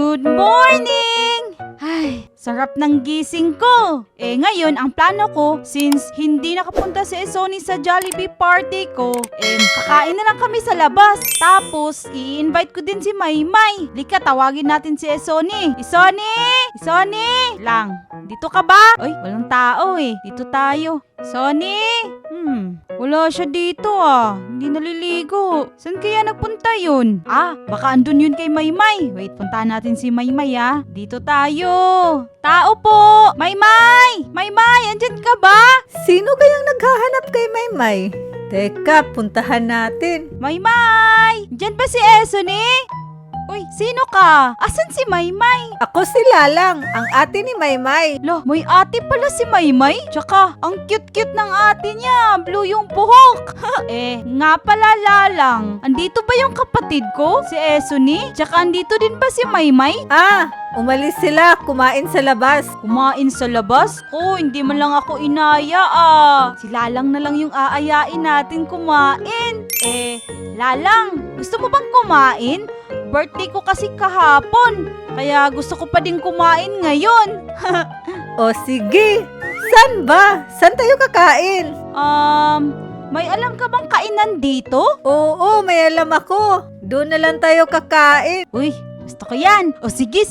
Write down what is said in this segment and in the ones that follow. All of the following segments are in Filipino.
Good morning! Ay, sarap ng gising ko. Ngayon, ang plano ko, since hindi nakapunta si Sony sa Jollibee party ko, kakain na lang kami sa labas. Tapos, i-invite ko din si Maymay. Lika, tawagin natin si Sony. Sony! Sony! Lang, dito ka ba? Ay, walang tao Dito tayo. Sony! Wala siya dito Hindi naliligo. Saan kaya nagpunta yun? Baka andun yun kay Maymay. Wait, puntahan natin si Maymay Dito tayo. Tao po! Maymay! Maymay, andyan ka ba? Sino kayang naghahanap kay Maymay? Teka, puntahan natin. Maymay! Andyan ba si Esony? Uy, sino ka? Asan si Maymay? Ako si Lalang, ang ate ni Maymay. Lo, may ate pala si Maymay. Tsaka, ang cute-cute ng ate niya. Blue yung buhok. Nga pala Lalang. Andito ba yung kapatid ko? Si Esony? Tsaka andito din ba si Maymay? Umalis sila, kumain sa labas. Kumain sa labas? Hindi man lang ako inaya Si Lalang na lang yung aayain natin kumain. Lalang, gusto mo bang kumain? Birthday ko kasi kahapon. Kaya gusto ko pa din kumain ngayon. O sige, saan ba? Saan tayo kakain? May alam ka bang kainan dito? Oo, may alam ako. Doon na lang tayo kakain. Uy, gusto ko yan. O sige.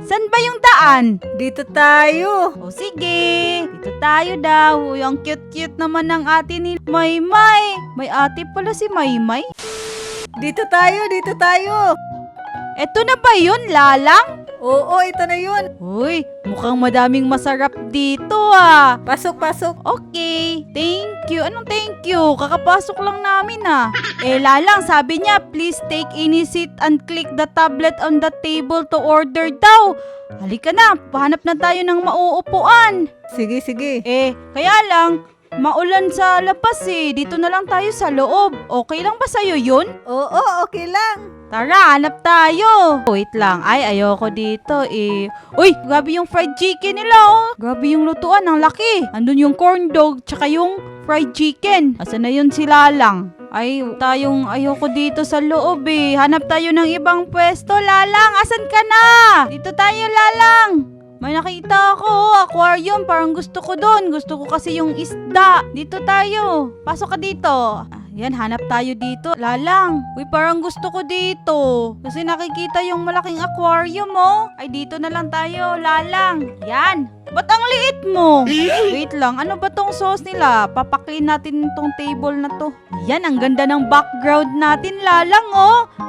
Saan ba yung daan? Dito tayo. O sige, dito tayo daw. Uy, ang cute-cute naman ng ate ni Maymay. May ate pala si Maymay. Dito tayo. Eto na ba yun, Lalang? Oo, ito na yun. Uy, mukhang madaming masarap dito Pasok. Okay, thank you. Anong thank you? Kakapasok lang namin Lalang, sabi niya, please take any seat and click the tablet on the table to order daw. Halika na, pahanap na tayo ng mauupuan. Sige. Kaya lang, maulan sa labas Dito na lang tayo sa loob. Okay lang ba sa'yo yun? Oo, okay lang. Tara, hanap tayo. Wait lang. Ay, ayoko dito Uy, grabe yung fried chicken nila Grabe yung lutuan, ang laki. Andun yung corn dog, tsaka yung fried chicken. Asan na yun si Lalang? Ayoko dito sa loob Hanap tayo ng ibang pwesto. Lalang, asan ka na? Dito tayo, Lalang. May nakita ako, aquarium. Parang gusto ko doon. Gusto ko kasi yung isda. Dito tayo. Pasok ka dito. Yan, hanap tayo dito. Lalang. Uy, parang gusto ko dito. Kasi nakikita yung malaking aquarium Ay, dito na lang tayo, Lalang. Yan. Ba't ang liit mo? Wait lang, ano ba tong sauce nila? Papaklin natin tong table na to. Yan, ang ganda ng background natin, Lalang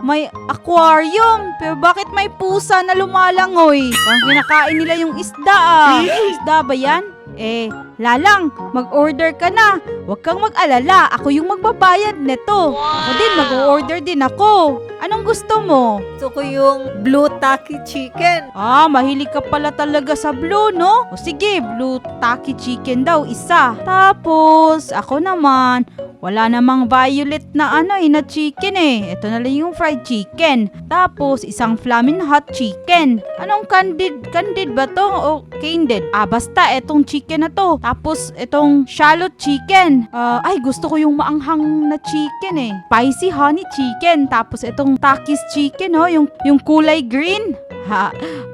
May aquarium. Pero bakit may pusa na lumalangoy? Parang kinakain nila yung isda Isda ba yan? Lalang, mag-order ka na. Huwag kang mag-alala. Ako yung magbabayad neto. Ako din, mag-order din ako. Anong gusto mo? Gusto ko yung blue taki chicken. Mahilig ka pala talaga sa blue, no? O sige, blue taki chicken daw, isa. Tapos, ako naman, wala namang violet na na chicken Ito na lang yung fried chicken. Tapos, isang flamin hot chicken. Anong candid ba to? O candied? Basta, etong chicken na to. Tapos, etong shallot chicken. Gusto ko yung maanghang na chicken Spicy honey chicken. Tapos, etong takis chicken yung kulay green.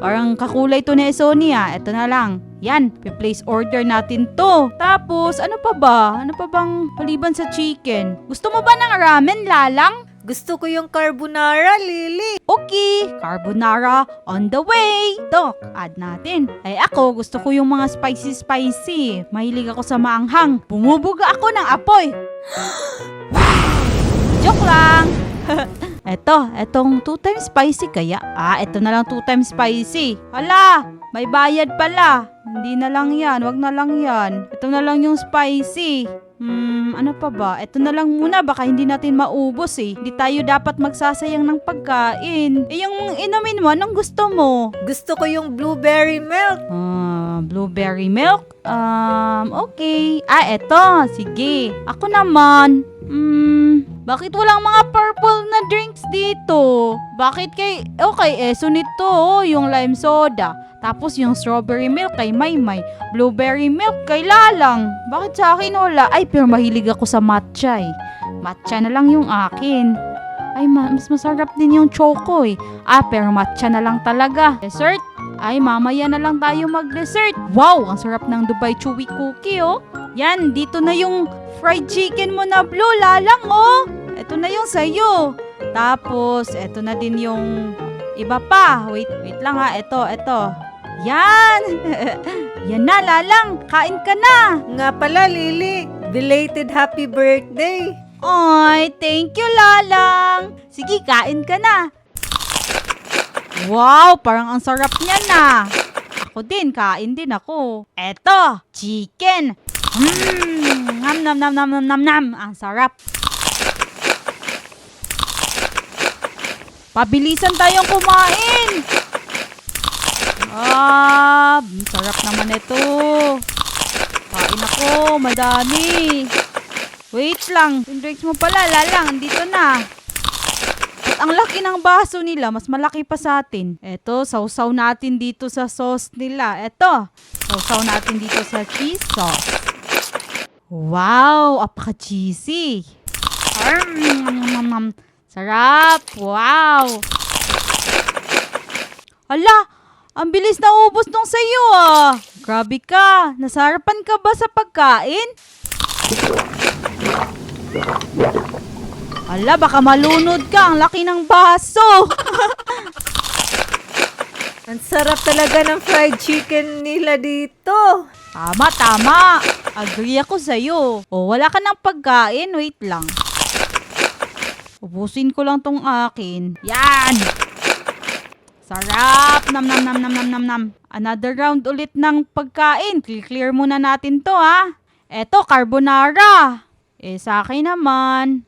Parang kakulay to ni Sony Ito na lang. Yan, place order natin to. Tapos, ano pa ba? Ano pa bang maliban sa chicken? Gusto mo ba ng ramen, Lalang? Gusto ko yung carbonara, Lily. Okay, carbonara on the way. Dok, add natin. Ako, gusto ko yung mga spicy. Mahilig ako sa maanghang. Bumubuga ako ng apoy. Joke lang. Etong 2 times spicy kaya? Eto na lang 2 times spicy. Hala, may bayad pala. Hindi na lang yan, wag na lang yan. Ito na lang yung spicy. Ano pa ba? Ito na lang muna, baka hindi natin maubos Hindi tayo dapat magsasayang ng pagkain. Yung inumin mo, anong gusto mo? Gusto ko yung blueberry milk. Blueberry milk? Okay. Eto, sige. Ako naman, bakit walang mga purple na drinks dito? Bakit okay, nito yung lime soda. Tapos yung strawberry milk kay Maymay. Blueberry milk kay Lalang. Bakit sa akin wala? Pero mahilig ako sa matcha Matcha na lang yung akin. Ay, mas masarap din yung choco eh. Pero matcha na lang talaga. Dessert? Ay, mamaya na lang tayo mag-dessert. Wow, ang sarap ng Dubai Chewy Cookie, oh. Yan, dito na yung fried chicken mo na blue, lalang, oh. Ito na yung sayo. Tapos, ito na din yung iba pa. Wait lang ha. Ito. Yan. Yan na, lalang. Kain ka na. Nga pala, Lily. Belated happy birthday. Ay, thank you, lalang. Sige, kain ka na. Wow, parang ang sarap niya na. Ako din, kain din ako. Eto, chicken. Nam. Ang sarap. Pabilisan tayong kumain. Sarap naman ito. Kain ako, madami. Wait lang, yung drinks mo pala, lalang, andito na. At ang laki ng baso nila, mas malaki pa sa atin. Eto, sausaw natin dito sa sauce nila. Eto, sausaw natin dito sa cheese sauce. Wow, apaka-cheesy. Sarap, wow. Ala, ang bilis na ubos nung sayo ah. Grabe ka, nasarapan ka ba sa pagkain? Ala, baka malunod ka. Ang laki ng baso. Ang sarap talaga ng fried chicken nila dito. Tama. Agree ako sa'yo. Wala ka ng pagkain. Wait lang. Ubusin ko lang tong akin. Yan. Sarap. Nam. Another round ulit ng pagkain. Clear muna natin to ha. Eto, carbonara. Sa akin naman.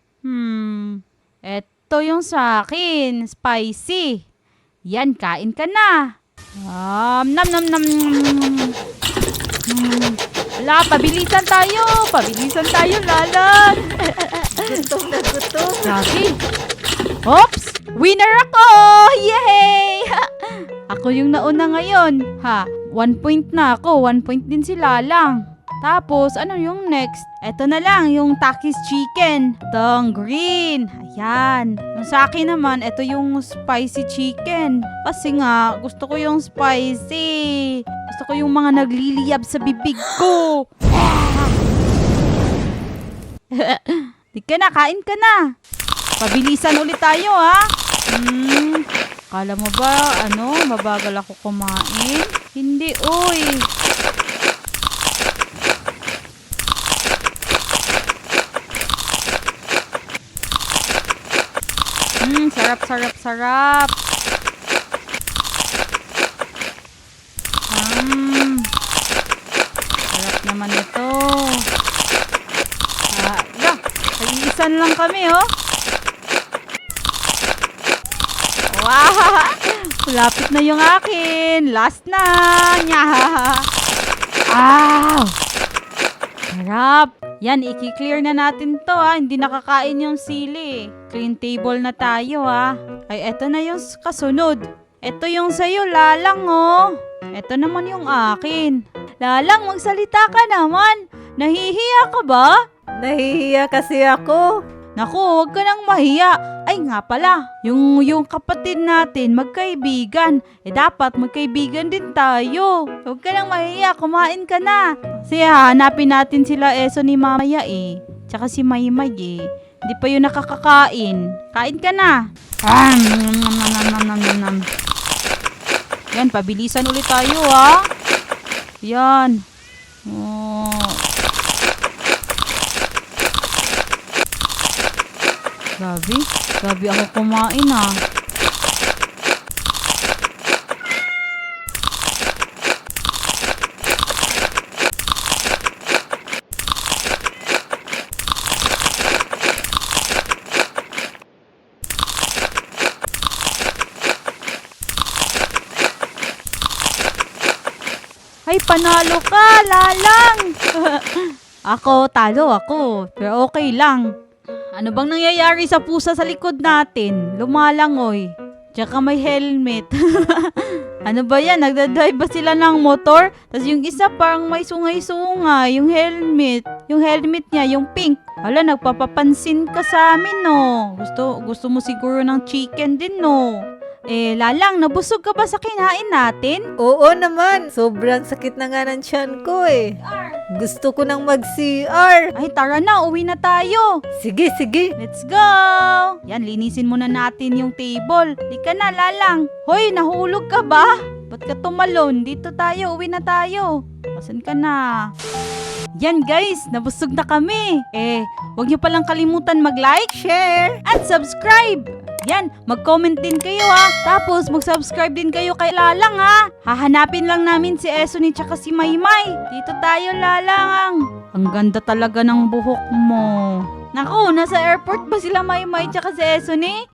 Eto yung sa akin. Spicy. Yan, kain ka na. Nam. Wala, pabilisan tayo, lalang. Gutom na gutom. Grabe. Oops! Winner ako! Yay! Ako yung nauna ngayon. 1 point na ako. 1 point din si Lalang. Tapos, ano yung next? Eto na lang, yung Takis chicken. Itong green. Ayan. Yung sa akin naman, eto yung spicy chicken. Kasi nga, gusto ko yung spicy. Gusto ko yung mga nagliliyab sa bibig ko. Di ka na, kain ka na. Pabilisan ulit tayo, ha? Kala mo ba, mabagal ako kumain? Hindi, oy. Sarap. Sarap naman ito. Pag-iisan lang kami, oh. Wow! Lapit na yung akin. Last na. Sarap. Yan, i-clear na natin to ha. Hindi nakakain yung sili. Clean table na tayo ha. Ay, eto na yung kasunod. Eto yung sayo, Lalang oh. Eto naman yung akin. Lalang, magsalita ka naman. Nahihiya ka ba? Nahihiya kasi ako. Naku, huwag ka nang mahiya. Ay nga pala, yung kapatid natin, magkaibigan. Dapat magkaibigan din tayo. Huwag ka nang mahiya, kumain ka na. Kasi hanapin natin sila Eso ni Mamaya Tsaka si Maymay Hindi pa yun nakakakain. Kain ka na. Yan, pabilisan ulit tayo ha. Yan. Grabe ako kumain Ay, panalo ka, Lalang! Talo ako. Pero okay lang. Ano bang nangyayari sa pusa sa likod natin? Lumalangoy. Tsaka may helmet. Ano ba yan? Nagdadrive ba sila ng motor? Tapos yung isa parang may sungay-sungay, yung helmet. yung helmet niya, yung pink. Hala, nagpapapansin ka sa amin, no? Gusto mo siguro ng chicken din, no? Lalang, nabusog ka ba sa kinain natin? Oo naman, sobrang sakit na nga ng tiyan ko eh. Gusto ko nang mag-CR. Ay, tara na, uwi na tayo. Sige, sige. Let's go! Yan, linisin muna natin yung table. Di ka na, Lalang. Hoy, nahulog ka ba? Ba't ka tumalon? Dito tayo, uwi na tayo. Asan ka na? Yan guys, nabusog na kami. Huwag niyo palang kalimutan mag-like, share, at subscribe. Yan, mag-comment din kayo ha. Tapos mag-subscribe din kayo kay Lalang ha. Hahanapin lang namin si Esoni tsaka si Maymay. Dito tayo, Lalang. Ang ganda talaga ng buhok mo. Naku, nasa airport ba sila Maymay tsaka si Esoni?